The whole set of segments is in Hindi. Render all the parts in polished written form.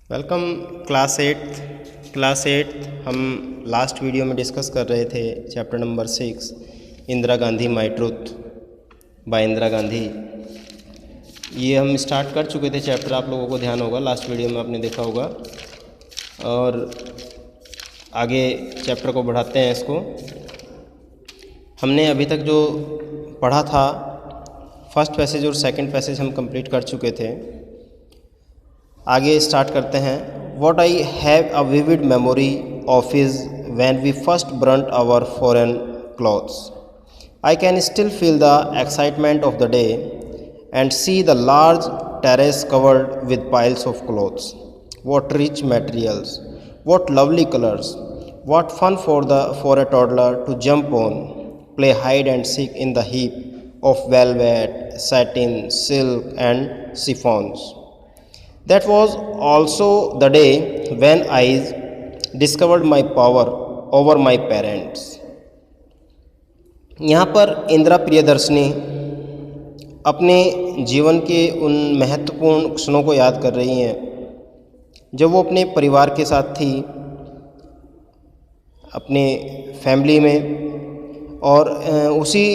वेलकम क्लास एट हम लास्ट वीडियो में डिस्कस कर रहे थे chapter number 6 Indira Gandhi my truth by Indira Gandhi. ये हम स्टार्ट कर चुके थे चैप्टर, आप लोगों को ध्यान होगा लास्ट वीडियो में आपने देखा होगा। और आगे चैप्टर को बढ़ाते हैं। इसको हमने अभी तक जो पढ़ा था फर्स्ट पैसेज और सेकंड पैसेज हम कंप्लीट कर चुके थे। आगे स्टार्ट करते हैं। What I have a vivid memory of is when we first burnt our foreign clothes. I can still feel the excitement of the day and see the large terrace covered with piles of clothes. What rich materials, what lovely colors, what fun for a toddler to jump on, play hide and seek in the heap of velvet, satin, silk and chiffons. That was also the day when I discovered my power over my parents. यहाँ पर इंदिरा प्रियदर्शनी अपने जीवन के उन महत्वपूर्ण क्षणों को याद कर रही हैं जब वो अपने परिवार के साथ थी, अपने फैमिली में। और उसी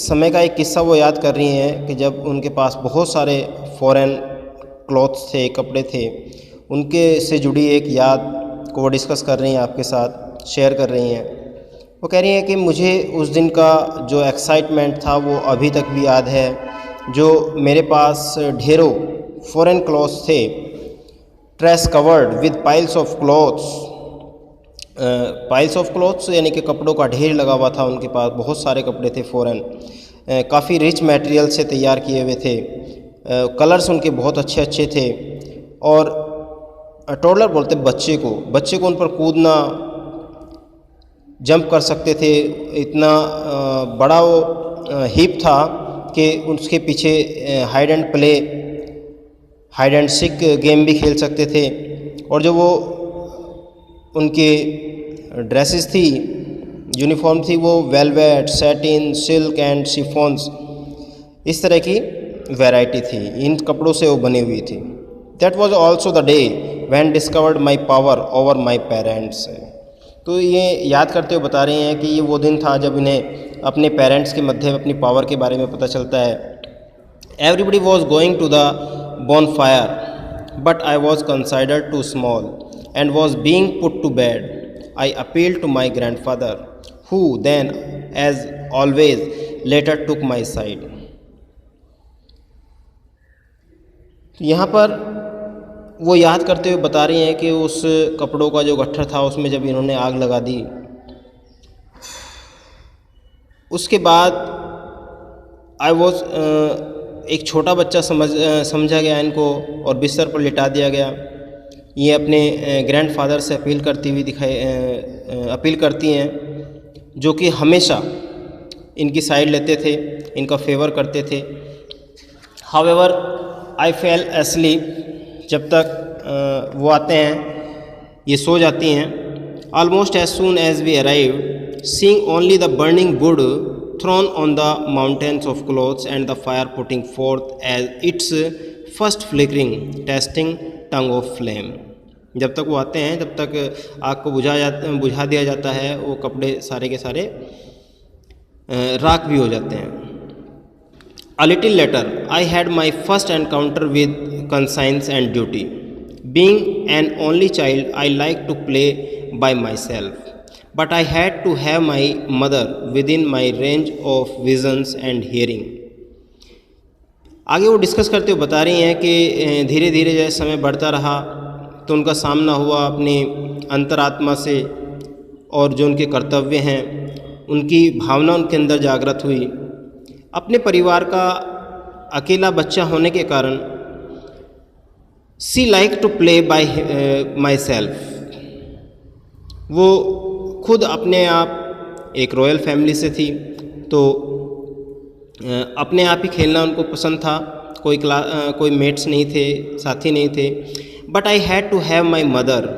समय का एक किस्सा वो याद कर रही हैं कि जब उनके पास बहुत सारे फॉरेन क्लॉथ्स थे, कपड़े थे, उनके से जुड़ी एक याद को वो डिस्कस कर रही हैं, आपके साथ शेयर कर रही हैं। वो कह रही हैं कि मुझे उस दिन का जो एक्साइटमेंट था वो अभी तक भी याद है, जो मेरे पास ढेरों फॉरेन क्लॉथ्स थे, trace covered with piles of clothes यानी कि कपड़ों का ढेर लगा हुआ था। उनके पास बहुत सारे कपड़े थे फॉरेन, काफ़ी रिच मटेरियल से तैयार किए हुए थे, कलर्स उनके बहुत अच्छे अच्छे थे। और टॉडलर बोलते बच्चे को उन पर कूदना, जंप कर सकते थे। इतना बड़ा वो हीप था कि उसके पीछे हाइड एंड सीक गेम भी खेल सकते थे। और जो वो उनके ड्रेसेस थी, यूनिफॉर्म थी, वो वेलवेट, सैटिन, सिल्क एंड शिफॉन्स, इस तरह की वैरायटी थी, इन कपड़ों से वो बनी हुई थी। That was also the day when discovered my power over my parents. तो ये याद करते हुए बता रहे हैं कि ये वो दिन था जब इन्हें अपने पेरेंट्स के मध्य अपनी पावर के बारे में पता चलता है। Everybody was going to the bonfire but I was considered to small and was being put to bed. I appeal to my grand father who then as always later took my side. यहाँ पर वो याद करते हुए बता रही हैं कि उस कपड़ों का जो गट्ठर था उसमें जब इन्होंने आग लगा दी, उसके बाद आई वॉज एक छोटा बच्चा समझा गया इनको और बिस्तर पर लिटा दिया गया। ये अपने ग्रैंडफादर से अपील करती हैं, जो कि हमेशा इनकी साइड लेते थे, इनका फेवर करते थे। हाउएवर आई फेल एस्लीप, जब तक वो आते हैं ये सो जाती हैं। Almost as soon as we arrive seeing only the burning wood thrown on the mountains of clothes and the fire putting forth as its first flickering testing tongue of flame. जब तक वो आते हैं तब तक आग को बुझा दिया जाता है, वो कपड़े सारे के सारे राख भी हो जाते हैं। A little later, I had my first encounter with conscience and duty. Being an only child, I liked to play by myself, but I had to have my mother within my range of visions and hearing. आगे वो डिस्कस करते हुए बता रही हैं कि धीरे धीरे जैसे समय बढ़ता रहा तो उनका सामना हुआ अपनी अंतरात्मा से, और जो उनके कर्तव्य हैं उनकी भावना उनके अंदर जागृत हुई। अपने परिवार का अकेला बच्चा होने के कारण she like to play by myself, वो खुद अपने आप एक रॉयल फैमिली से थी तो अपने आप ही खेलना उनको पसंद था। कोई मेट्स नहीं थे, साथी नहीं थे। But I had to have my mother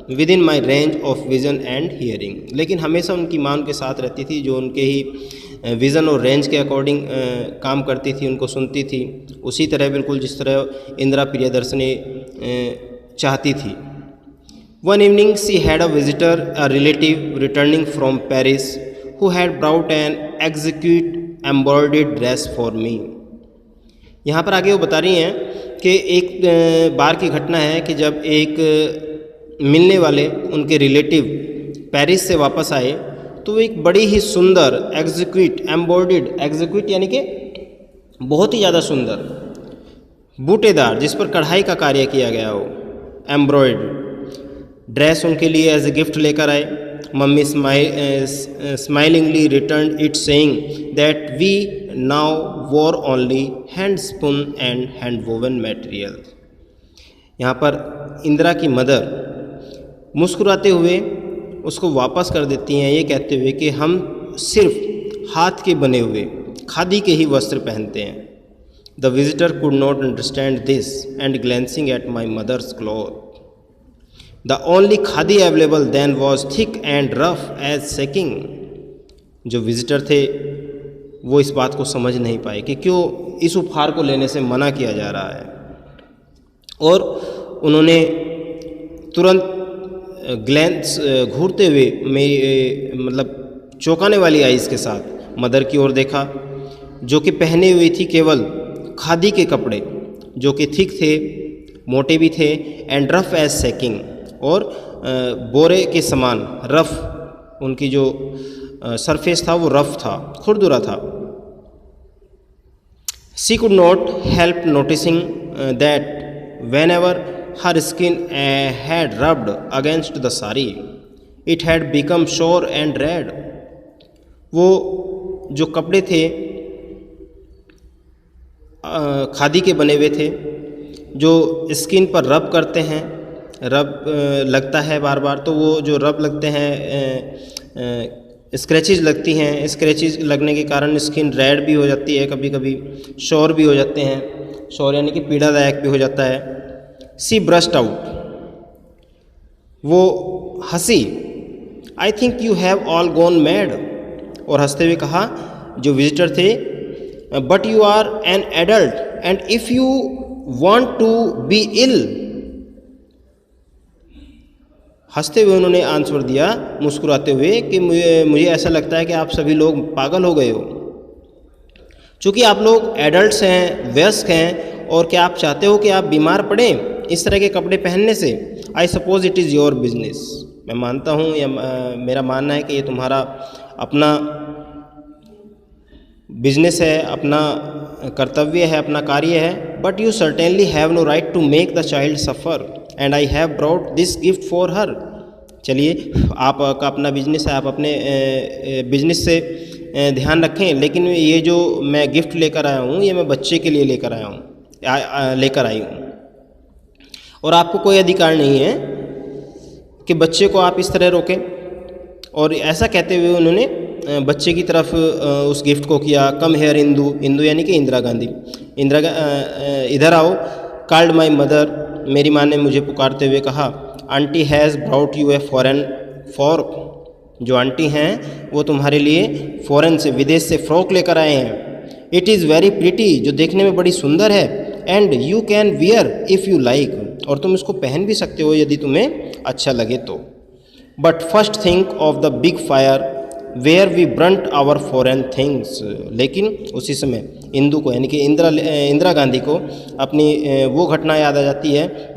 within my range of vision and hearing, लेकिन हमेशा उनकी माँ उनके साथ रहती थी, जो उनके ही विज़न और रेंज के अकॉर्डिंग काम करती थी, उनको सुनती थी। उसी तरह बिल्कुल जिस तरह इंदिरा प्रियदर्शनी चाहती थी। One evening she had a visitor, a relative returning from Paris, who had brought an exquisite embroidered dress for me. यहाँ पर आगे वो बता रही हैं कि एक बार की घटना है कि जब एक मिलने वाले उनके रिलेटिव पेरिस से वापस आए तो वो एक बड़ी ही सुंदर एक्जिक्यूट एम्ब्रॉयडर्ड, एक्जिक्यूट यानी कि बहुत ही ज़्यादा सुंदर बूटेदार, जिस पर कढ़ाई का कार्य किया गया हो, एम्ब्रॉयडर्ड ड्रेस उनके लिए एज ए गिफ्ट लेकर आए। मम्मी smilingly return it saying that we now wore only hand spun and hand woven material. यहाँ पर इंदिरा की मदर मुस्कुराते हुए उसको वापस कर देती हैं, ये कहते हुए कि हम सिर्फ हाथ के बने हुए खादी के ही वस्त्र पहनते हैं। The visitor could not understand this and glancing at my mother's cloth. The only khadi available then was thick and rough as sacking। जो विजिटर थे वो इस बात को समझ नहीं पाए कि क्यों इस उपहार को लेने से मना किया जा रहा है, और उन्होंने तुरंत ग्लैंस घूरते हुए मतलब चौंकाने वाली आइज़ के साथ मदर की ओर देखा, जो कि पहने हुई थी केवल खादी के कपड़े, जो कि थिक थे, मोटे भी थे, एंड रफ एज सैकिंग, और बोरे के समान रफ, उनकी जो सरफेस था वो रफ था, खुरदुरा था। She could not help noticing that when ever her skin had rubbed against the sari it had become sure and red. वो जो कपड़े थे खादी के बने हुए थे, जो स्किन पर रब करते हैं, रब लगता है बार बार, तो वो जो रब लगते हैं स्क्रैचेज लगती हैं, स्क्रैचेज लगने के कारण स्किन रेड भी हो जाती है, कभी कभी शोर भी हो जाते हैं, शोर यानी कि पीड़ादायक भी हो जाता है। सी ब्रस्ट आउट, वो हंसी, I think you have all gone mad, और हंसते हुए कहा जो विजिटर थे, but you are an adult and if you want to be ill. हंसते हुए उन्होंने आंसर दिया मुस्कुराते हुए कि मुझे ऐसा लगता है कि आप सभी लोग पागल हो गए हो, चूँकि आप लोग एडल्ट्स हैं, वयस्क हैं, और क्या आप चाहते हो कि आप बीमार पड़ें इस तरह के कपड़े पहनने से। I suppose it is your business, मैं मानता हूँ या मेरा मानना है कि ये तुम्हारा अपना बिजनेस है, अपना कर्तव्य है, अपना कार्य है। But you certainly have no right to make the child suffer and I have brought this gift for her. चलिए, आपका अपना बिजनेस है, आप अपने बिजनेस से ध्यान रखें, लेकिन ये जो मैं गिफ्ट लेकर आया हूँ ये मैं बच्चे के लिए लेकर आया हूँ, लेकर आई हूँ, और आपको कोई अधिकार नहीं है कि बच्चे को आप इस तरह रोकें। और ऐसा कहते हुए उन्होंने बच्चे की तरफ उस गिफ्ट को किया। कम हेयर इंदू, इंदू यानी कि इंदिरा गांधी, इधर आओ। कॉल्ड माई मदर, मेरी माँ ने मुझे पुकारते हुए कहा। Aunty has brought U a foreign fork, जो आंटी हैं वो तुम्हारे लिए फ़ॉरेन से, विदेश से फ़्रॉक लेकर आए हैं। इट इज़ वेरी प्रिटी, जो देखने में बड़ी सुंदर है, and you can wear if you like, और तुम इसको पहन भी सकते हो यदि तुम्हें अच्छा लगे तो। But first think of the big fire where we burnt our foreign things. लेकिन उसी समय इंदू को यानी कि इंदिरा गांधी को अपनी वो घटना याद आ जाती है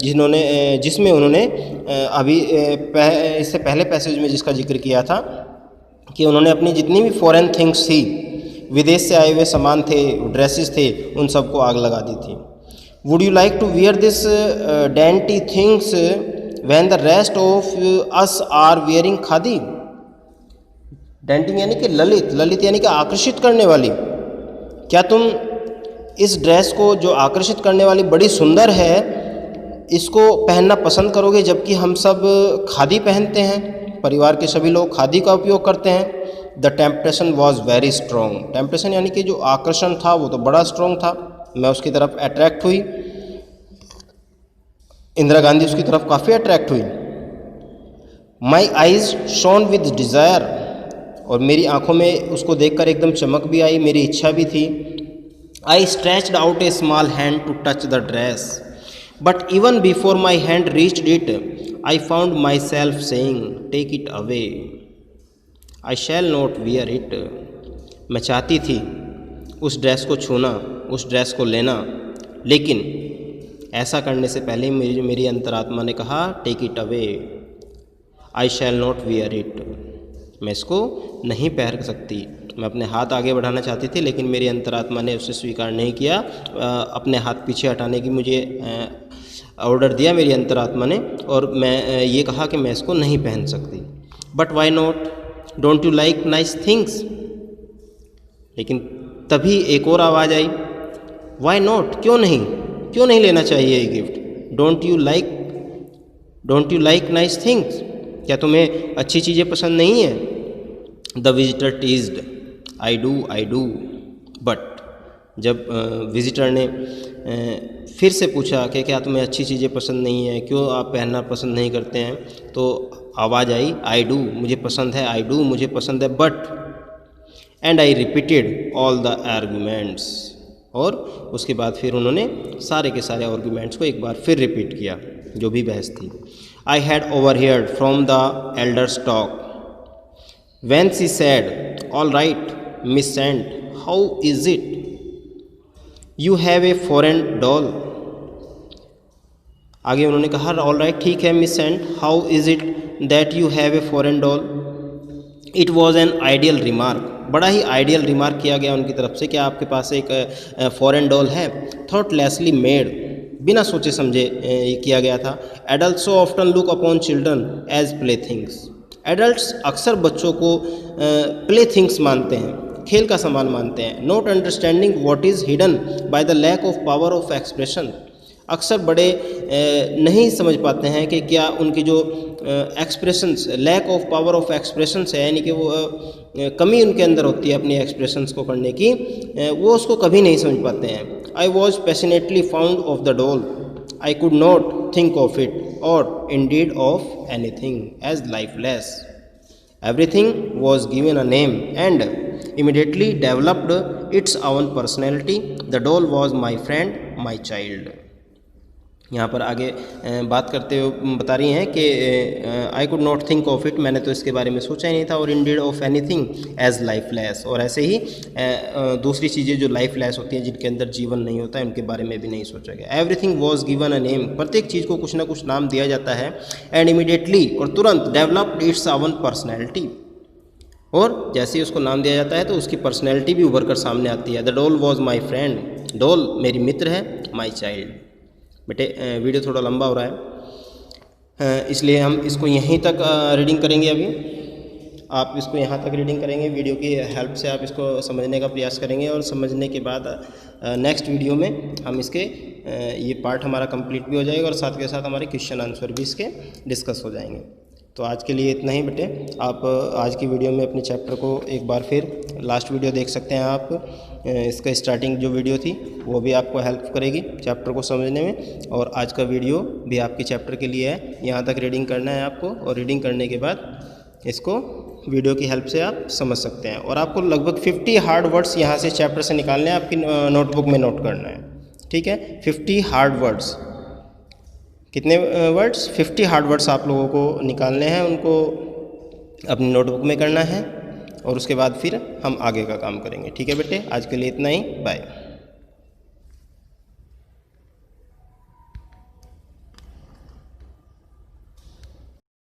जिसमें उन्होंने अभी इससे पहले पैसेज में जिसका जिक्र किया था कि उन्होंने अपनी जितनी भी फॉरेन थिंग्स थी, विदेश से आए हुए सामान थे, ड्रेसेस थे, उन सबको आग लगा दी थी। Would you like to wear this dainty things when the rest of us are wearing khadi. Dainty यानी कि ललित, ललित यानी कि आकर्षित करने वाली। क्या तुम इस ड्रेस को, जो आकर्षित करने वाली बड़ी सुंदर है, इसको पहनना पसंद करोगे जबकि हम सब खादी पहनते हैं, परिवार के सभी लोग खादी का उपयोग करते हैं। The temptation was very strong, temptation यानी कि जो आकर्षण था वो तो बड़ा स्ट्रॉन्ग था, मैं उसकी तरफ अट्रैक्ट हुई, इंदिरा गांधी उसकी तरफ काफ़ी अट्रैक्ट हुई। My eyes shown with desire, और मेरी आंखों में उसको देखकर एकदम चमक भी आई, मेरी इच्छा भी थी। I stretched out a small hand to touch the dress, but even before my hand reached it I found myself saying take it away, I shall not wear it. मैं चाहती थी उस ड्रेस को छूना, उस ड्रेस को लेना, लेकिन ऐसा करने से पहले मेरी अंतरात्मा ने कहा take it away, I shall not wear it. मैं इसको नहीं पहन सकती। मैं अपने हाथ आगे बढ़ाना चाहती थी, लेकिन मेरी अंतरात्मा ने उसे स्वीकार नहीं किया। अपने हाथ पीछे हटाने की मुझे ऑर्डर दिया मेरी अंतरात्मा ने, और मैं ये कहा कि मैं इसको नहीं पहन सकती। But why not, don't you like nice things. लेकिन तभी एक और आवाज़ आई, वाई नॉट, क्यों नहीं लेना चाहिए ये gift. Don't you like nice things, क्या तुम्हें अच्छी चीज़ें पसंद नहीं है। The visitor teased, I do. But जब विजिटर ने फिर से पूछा कि क्या तुम्हें अच्छी चीज़ें पसंद नहीं है, क्यों आप पहनना पसंद नहीं करते हैं, तो आवाज़ आई आई डू, मुझे पसंद है, आई डू, मुझे पसंद है, but and I repeated all the arguments. और उसके बाद फिर उन्होंने सारे के सारे आर्गूमेंट्स को एक बार फिर रिपीट किया, जो भी बहस थी। I had overheard from the elders talk when she said all right miss saint, how is it you have a foreign doll. आगे उन्होंने कहा ऑल राइट, ठीक है miss saint, how is it that you have a foreign doll. It was an ideal remark, बड़ा ही आइडियल रिमार्क किया गया उनकी तरफ से कि आपके पास एक फॉरेन डॉल है। थॉटलेसली मेड, बिना सोचे समझे ये किया गया था। Adult so often look upon children as play things. Adults अक्सर बच्चों को प्ले थिंग्स मानते हैं, खेल का सामान मानते हैं। Not understanding what is hidden by the lack of power of expression. अक्सर बड़े नहीं समझ पाते हैं कि क्या उनकी जो expressions, lack of power of expressions है, यानी कि वो कमी उनके अंदर होती है अपनी एक्सप्रेशंस को करने की, वो उसको कभी नहीं समझ पाते हैं। I was passionately found of the doll, I could not think of it or indeed of anything as lifeless. Everything was given a name and immediately developed its own personality. The doll was my friend, my child. यहाँ पर आगे बात करते हुए बता रही हैं कि आई could not think of it, मैंने तो इसके बारे में सोचा ही नहीं था, और indeed of anything as lifeless, और ऐसे ही दूसरी चीज़ें जो लाइफलेस होती हैं, जिनके अंदर जीवन नहीं होता है, उनके बारे में भी नहीं सोचा गया। Everything was given a name, प्रत्येक चीज़ को कुछ ना कुछ नाम दिया जाता है। एंड इमीडिएटली, और तुरंत, डेवलप्ड इट्स ओन पर्सनैलिटी, और जैसे ही उसको नाम दिया जाता है तो उसकी पर्सनैलिटी भी उभर कर सामने आती है। The doll was my friend, doll मेरी मित्र है, माई चाइल्ड। बेटे वीडियो थोड़ा लंबा हो रहा है, इसलिए हम इसको यहीं तक रीडिंग करेंगे। अभी आप इसको यहाँ तक रीडिंग करेंगे, वीडियो की हेल्प से आप इसको समझने का प्रयास करेंगे, और समझने के बाद नेक्स्ट वीडियो में हम इसके ये पार्ट हमारा कंप्लीट भी हो जाएगा, और साथ के साथ हमारे क्वेश्चन आंसर भी इसके डिस्कस हो जाएंगे। तो आज के लिए इतना ही बेटे। आप आज की वीडियो में अपने चैप्टर को एक बार फिर लास्ट वीडियो देख सकते हैं आप। इसका स्टार्टिंग जो वीडियो थी वो भी आपको हेल्प करेगी चैप्टर को समझने में, और आज का वीडियो भी आपके चैप्टर के लिए है। यहाँ तक रीडिंग करना है आपको, और रीडिंग करने के बाद इसको वीडियो की हेल्प से आप समझ सकते हैं। और आपको लगभग 50 हार्ड वर्ड्स यहाँ से चैप्टर से निकालने हैं, आपकी नोटबुक में नोट करना है, ठीक है। 50 हार्ड वर्ड्स, कितने वर्ड्स? 50 हार्ड वर्ड्स आप लोगों को निकालने हैं, उनको अपनी नोटबुक में करना है, और उसके बाद फिर हम आगे का काम करेंगे, ठीक है बेटे। आज के लिए इतना ही, बाय।